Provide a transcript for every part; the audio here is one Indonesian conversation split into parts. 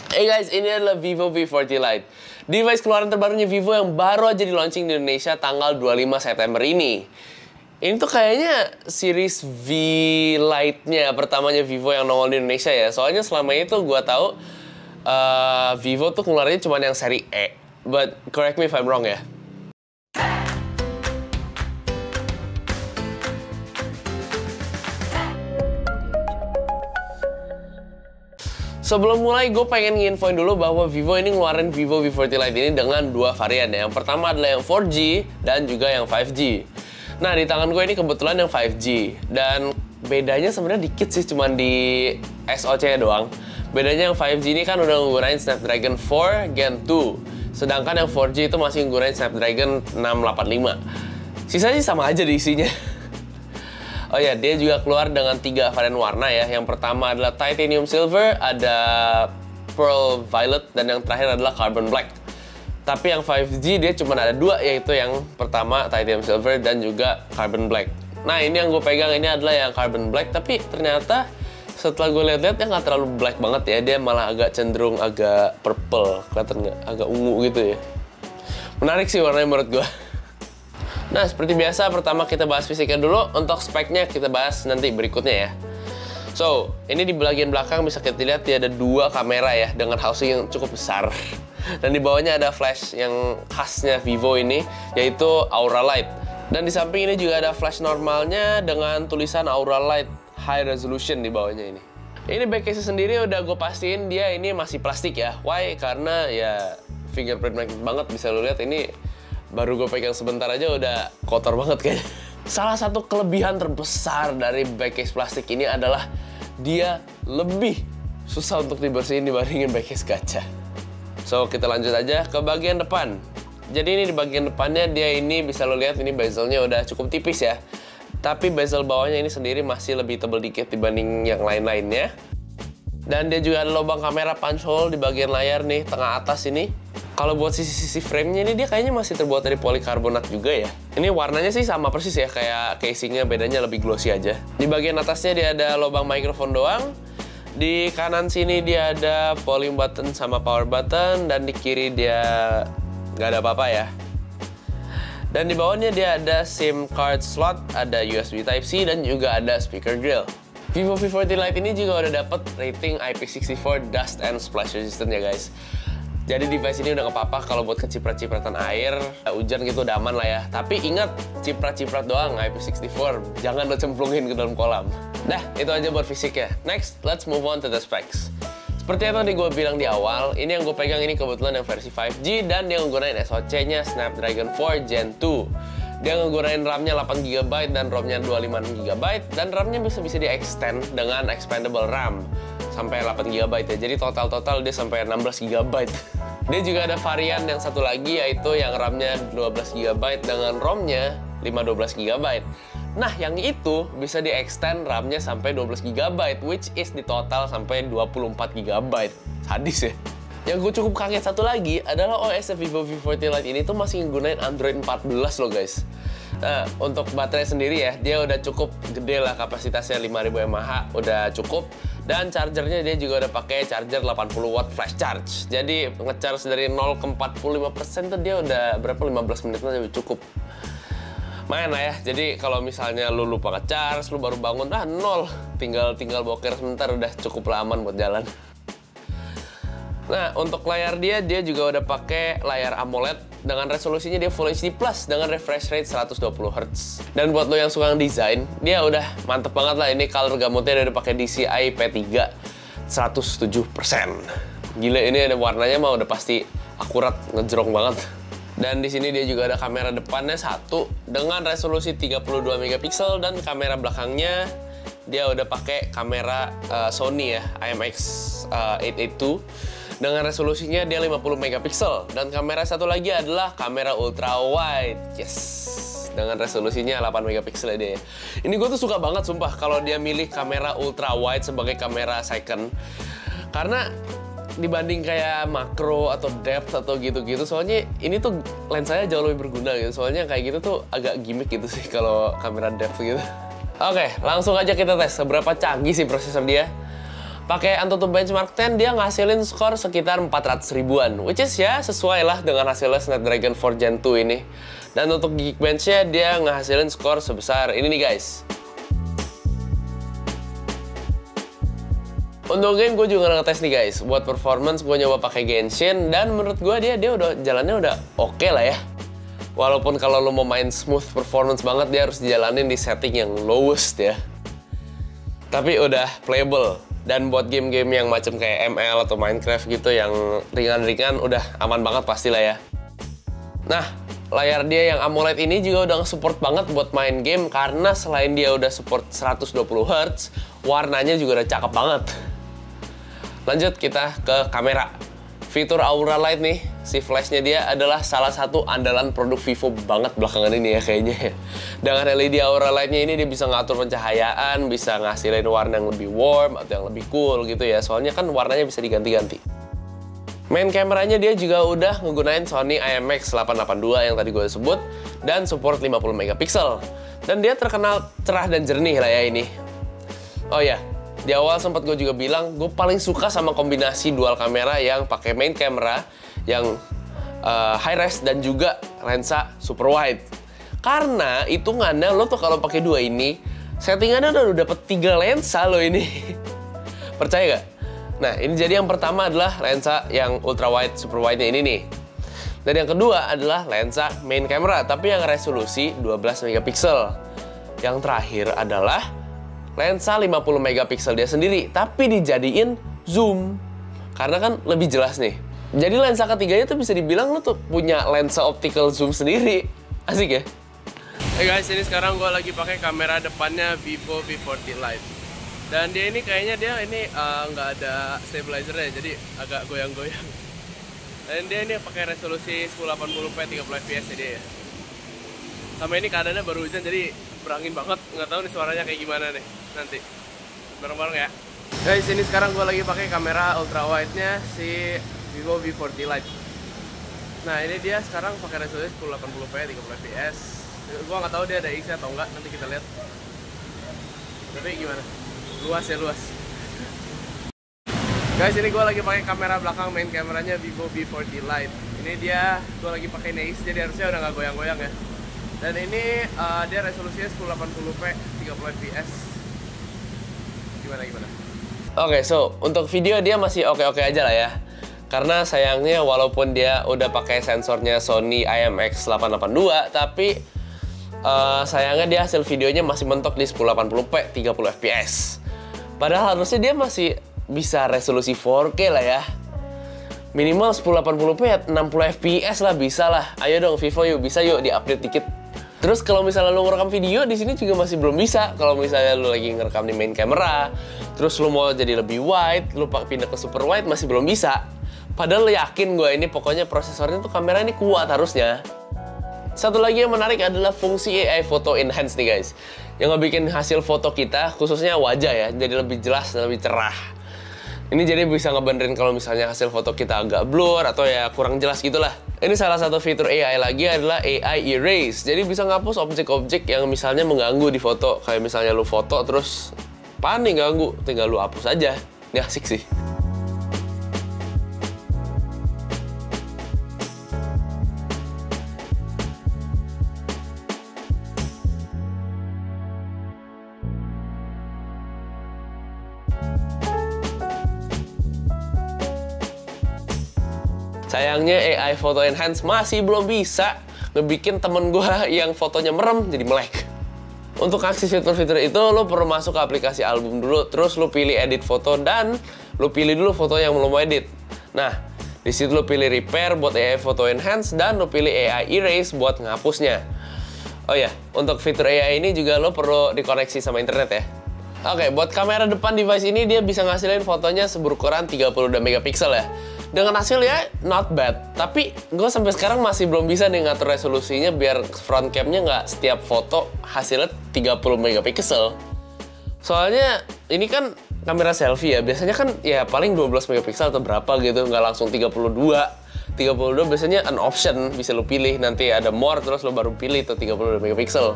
Hey guys, ini adalah Vivo V40 Lite. Device keluaran terbarunya Vivo yang baru aja di launching di Indonesia tanggal 25 September ini. Ini tuh kayaknya series V Lite-nya pertamanya Vivo yang nongol di Indonesia ya. Soalnya selama itu gue tahu Vivo tuh keluarannya cuma yang seri E. But correct me if I'm wrong ya. Sebelum mulai, gue pengen nginfoin dulu bahwa Vivo ini ngeluarin Vivo V40 Lite ini dengan dua varian ya. Yang pertama adalah yang 4G dan juga yang 5G. Nah, di tangan gue ini kebetulan yang 5G. Dan bedanya sebenarnya dikit sih, cuman di SoC doang. Bedanya yang 5G ini kan udah nggunain Snapdragon 4 Gen 2. Sedangkan yang 4G itu masih nggunain Snapdragon 685. Sisanya sih sama aja di isinya. Oh ya, dia juga keluar dengan 3 varian warna ya. Yang pertama adalah Titanium Silver, ada Pearl Violet, dan yang terakhir adalah Carbon Black. Tapi yang 5G dia cuma ada 2, yaitu yang pertama Titanium Silver dan juga Carbon Black. Nah, ini yang gue pegang ini adalah yang Carbon Black, tapi ternyata setelah gue lihat-lihat dia nggak terlalu black banget ya. Dia malah agak cenderung agak purple, kelihatan nggak? Agak ungu gitu ya. Menarik sih warnanya menurut gue. Nah, seperti biasa, pertama kita bahas fisiknya dulu. Untuk speknya kita bahas nanti berikutnya ya. So, ini di bagian belakang bisa kita lihat dia ada 2 kamera ya, dengan housing yang cukup besar. Dan di bawahnya ada flash yang khasnya Vivo ini, yaitu Aura Light. Dan di samping ini juga ada flash normalnya dengan tulisan Aura Light High Resolution di bawahnya ini. Ini back case sendiri udah gue pastiin dia ini masih plastik ya. Why? Karena ya fingerprint magnet banget, bisa lo lihat ini baru gue pegang sebentar aja udah kotor banget kayaknya. Salah satu kelebihan terbesar dari backcase plastik ini adalah dia lebih susah untuk dibersihin dibandingin backcase kaca. So, kita lanjut aja ke bagian depan. Jadi ini di bagian depannya dia ini bisa lo lihat ini bezelnya udah cukup tipis ya. Tapi bezel bawahnya ini sendiri masih lebih tebal dikit dibanding yang lain-lainnya. Dan dia juga ada lubang kamera punch hole di bagian layar nih, tengah atas ini. Kalau buat sisi-sisi frame-nya ini dia kayaknya masih terbuat dari polikarbonat juga ya. Ini warnanya sih sama persis ya, kayak casingnya, bedanya lebih glossy aja. Di bagian atasnya dia ada lubang mikrofon doang. Di kanan sini dia ada volume button sama power button. Dan di kiri dia nggak ada apa-apa ya. Dan di bawahnya dia ada SIM card slot, ada USB Type-C, dan juga ada speaker grill. Vivo V40 Lite ini juga udah dapet rating IP64 Dust and Splash Resistant ya guys. Jadi device ini udah nggak apa-apa kalau buat keciprat-cipratan air, hujan gitu udah aman lah ya. Tapi ingat, ciprat-ciprat doang IP64, jangan lo cemplungin ke dalam kolam. Dah, itu aja buat fisiknya. Next, let's move on to the specs. Seperti yang tadi gue bilang di awal, ini yang gue pegang ini kebetulan yang versi 5G dan dia nggunain SoC-nya Snapdragon 4 Gen 2. Dia nggunain RAM-nya 8GB dan ROM-nya 256GB, dan RAM-nya bisa di-extend dengan expandable RAM sampai 8GB ya. Jadi total dia sampai 16GB. Dia juga ada varian yang satu lagi, yaitu yang RAM-nya 12GB dengan ROM-nya 512GB. Nah, yang itu bisa di-extend RAM-nya sampai 12GB, which is di total sampai 24GB. Sadis ya. Yang gue cukup kaget satu lagi adalah OS Vivo V40 Lite ini tuh masih nggunain Android 14 loh guys. Nah, untuk baterai sendiri ya, dia udah cukup gede lah, kapasitasnya 5000 mAh, udah cukup. Dan chargernya dia juga udah pakai charger 80 watt flash charge. Jadi nge-charge dari 0 ke 45% tuh dia udah berapa, 15 menit aja cukup. Main lah ya, jadi kalau misalnya lu lupa nge-charge, lu baru bangun, nol. Tinggal boker sebentar, udah cukup aman buat jalan. Nah, untuk layar dia juga udah pakai layar AMOLED dengan resolusinya dia Full HD Plus dengan refresh rate 120Hz. Dan buat lo yang suka desain, dia udah mantep banget lah. Ini color gamutnya dia udah pakai DCI P3 107%. Gila, ini ada warnanya mah udah pasti akurat, ngejrong banget. Dan di sini dia juga ada kamera depannya satu dengan resolusi 32 megapiksel dan kamera belakangnya dia udah pakai kamera Sony ya, IMX882. Dengan resolusinya dia 50 megapiksel. Dan kamera satu lagi adalah kamera ultra wide. Yes, dengan resolusinya 8 megapiksel dia. Ini gue tuh suka banget sumpah kalau dia milih kamera ultra wide sebagai kamera second. Karena dibanding kayak makro atau depth atau gitu-gitu, soalnya ini tuh lensanya jauh lebih berguna gitu. Soalnya kayak gitu tuh agak gimmick gitu sih kalau kamera depth gitu. Oke, langsung aja kita tes seberapa canggih sih prosesor dia. Pakai Antutu Benchmark 10 dia ngasilin skor sekitar 400 ribuan, which is ya sesuai lah dengan hasilnya Snapdragon 4 Gen 2 ini. Dan untuk Geekbench-nya dia ngehasilin skor sebesar ini nih guys. Untuk game gue juga ngetes nih guys. Buat performance gue nyoba pakai Genshin dan menurut gue dia udah jalannya udah oke lah ya. Walaupun kalau lo mau main smooth performance banget dia harus dijalanin di setting yang lowest ya. Tapi udah playable. Dan buat game-game yang macam kayak ML atau Minecraft gitu yang ringan-ringan udah aman banget pastilah ya. Nah, layar dia yang AMOLED ini juga udah support banget buat main game karena selain dia udah support 120 Hz, warnanya juga udah cakep banget. Lanjut kita ke kamera. Fitur Aura Light nih, si flashnya dia adalah salah satu andalan produk Vivo banget belakangan ini ya kayaknya ya. Dengan LED Aura Light-nya ini dia bisa ngatur pencahayaan, bisa ngasilin warna yang lebih warm atau yang lebih cool gitu ya. Soalnya kan warnanya bisa diganti-ganti. Main kameranya dia juga udah menggunakan Sony IMX882 yang tadi gue sebut dan support 50 megapiksel. Dan dia terkenal cerah dan jernih lah ya ini. Oh ya, di awal sempat gue juga bilang, gue paling suka sama kombinasi dual kamera yang pakai main camera yang high res dan juga lensa super wide. Karena hitungannya lo tuh kalau pakai dua ini, settingannya udah dapet 3 lensa lo ini. Percaya gak? Nah, ini jadi yang pertama adalah lensa yang ultra wide super wide-nya ini nih. Dan yang kedua adalah lensa main camera, tapi yang resolusi 12 megapiksel. Yang terakhir adalah lensa 50 megapiksel dia sendiri, tapi dijadiin zoom. Karena kan lebih jelas nih. Jadi lensa ketiganya tuh bisa dibilang lo tuh punya lensa optical zoom sendiri. Asik ya? Hey guys, ini sekarang gue lagi pakai kamera depannya Vivo V40 Lite. Dan dia ini kayaknya nggak ada stabilizer-nya, jadi agak goyang-goyang. Dan dia ini pakai resolusi 1080p 30 fps ya dia ya. Sama ini keadaannya baru hujan, jadi berangin banget. Nggak tahu nih suaranya kayak gimana nih nanti. Bareng-bareng ya. Guys, ini sekarang gue lagi pakai kamera ultra wide-nya si Vivo V40 Lite. Nah, ini dia sekarang pakai resolusi 1080p 30 fps. Gue nggak tahu dia ada X atau enggak, nanti kita lihat. Tapi gimana? Luas ya, luas. Guys, ini gue lagi pakai kamera belakang main kameranya Vivo V40 Lite. Ini dia, gue lagi pakai NX, jadi harusnya udah nggak goyang-goyang ya. Dan ini dia resolusinya 1080p 30 fps. Gimana? Oke, so untuk video dia masih oke-oke aja lah ya. Karena sayangnya walaupun dia udah pakai sensornya Sony IMX882, tapi sayangnya dia hasil videonya masih mentok di 1080p 30 fps. Padahal harusnya dia masih bisa resolusi 4K lah ya. Minimal 1080p ya 60 fps lah, bisa lah. Ayo dong Vivo yuk, bisa yuk di-update dikit. Terus kalau misalnya lo ngerekam video di sini juga masih belum bisa. Kalau misalnya lo lagi ngerekam di main camera, terus lo mau jadi lebih wide, lo pindah ke super wide masih belum bisa. Padahal yakin gue ini pokoknya prosesornya tuh kamera ini kuat harusnya. Satu lagi yang menarik adalah fungsi AI Photo Enhance nih guys. Yang ngebikin hasil foto kita, khususnya wajah ya, jadi lebih jelas dan lebih cerah. Ini jadi bisa ngebenerin kalau misalnya hasil foto kita agak blur atau ya kurang jelas gitulah. Ini salah satu fitur AI lagi adalah AI Erase. Jadi bisa ngapus objek-objek yang misalnya mengganggu di foto. Kayak misalnya lu foto terus panik ganggu, tinggal lu hapus aja. Ini asik sih. Sayangnya AI Photo Enhance masih belum bisa ngebikin temen gue yang fotonya merem jadi melek. Untuk akses fitur-fitur itu, lo perlu masuk ke aplikasi album dulu, terus lo pilih edit foto dan lo pilih dulu foto yang lo mau edit. Nah, di situ lo pilih repair buat AI Photo Enhance dan lo pilih AI Erase buat ngapusnya. Oh ya, untuk fitur AI ini juga lo perlu dikoneksi sama internet ya. Oke, buat kamera depan device ini dia bisa ngasilin fotonya berukuran 32 megapiksel ya. Dengan hasilnya not bad, tapi gue sampai sekarang masih belum bisa nih ngatur resolusinya biar front cam-nya nggak setiap foto hasilnya 30 megapiksel. Soalnya ini kan kamera selfie ya, biasanya kan ya paling 12 megapiksel atau berapa gitu, nggak langsung 32 biasanya an option, bisa lo pilih, nanti ada more terus lo baru pilih tuh 32 megapiksel.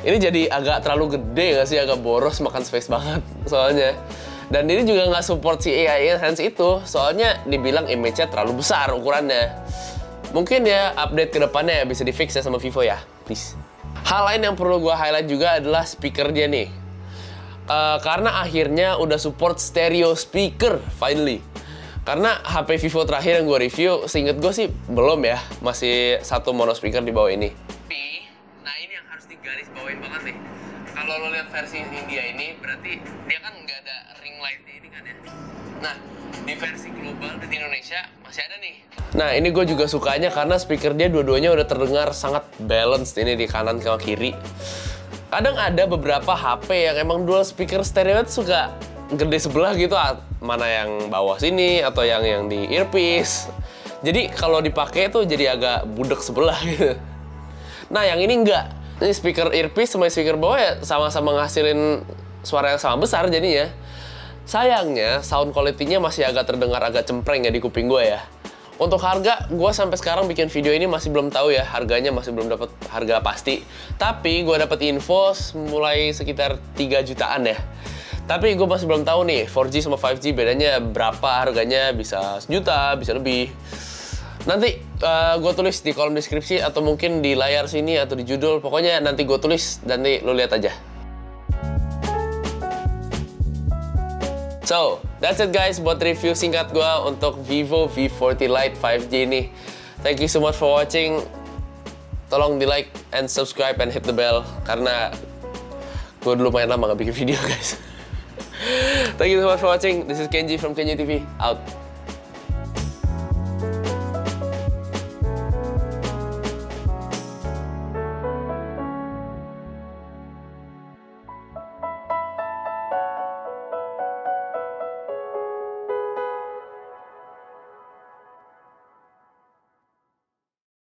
Ini jadi agak terlalu gede nggak sih, agak boros, makan space banget soalnya. Dan ini juga nggak support si AI Enhance itu, soalnya dibilang image-nya terlalu besar ukurannya. Mungkin ya update kedepannya ya bisa di fix ya sama Vivo ya, please. Hal lain yang perlu gue highlight juga adalah speaker dia nih. Karena akhirnya udah support stereo speaker, finally. Karena HP Vivo terakhir yang gue review, seinget gue sih belum ya, masih satu mono speaker di bawah ini. Nah ini yang harus digaris bawain banget nih. Kalau lo lihat versi India ini, berarti dia kan nggak ada ring light ini kan ya. Nah, di versi global di Indonesia masih ada nih. Nah, ini gue juga sukanya karena speaker dia dua-duanya udah terdengar sangat balanced ini di kanan sama kiri. Kadang ada beberapa HP yang emang dual speaker stereo itu suka gede sebelah gitu, mana yang bawah sini atau yang di earpiece. Jadi kalau dipakai tuh jadi agak budek sebelah gitu. Nah, yang ini enggak. Ini speaker earpiece sama speaker bawah ya sama-sama ngasilin suara yang sama besar jadinya. Sayangnya sound quality-nya masih agak terdengar agak cempreng ya di kuping gue ya. Untuk harga, gue sampai sekarang bikin video ini masih belum tahu ya, harganya masih belum dapat harga pasti. Tapi gue dapat info mulai sekitar 3 jutaan ya. Tapi gue masih belum tahu nih 4G sama 5G bedanya berapa harganya, bisa sejuta, bisa lebih. Nanti gue tulis di kolom deskripsi atau mungkin di layar sini atau di judul. Pokoknya nanti gue tulis, nanti lo lihat aja. So, that's it guys buat review singkat gue untuk Vivo V40 Lite 5G ini. Thank you so much for watching. Tolong di like and subscribe and hit the bell. Karena gue dulu lumayan lama gak bikin video guys. Thank you so much for watching. This is Kenji from Kenji TV. Out.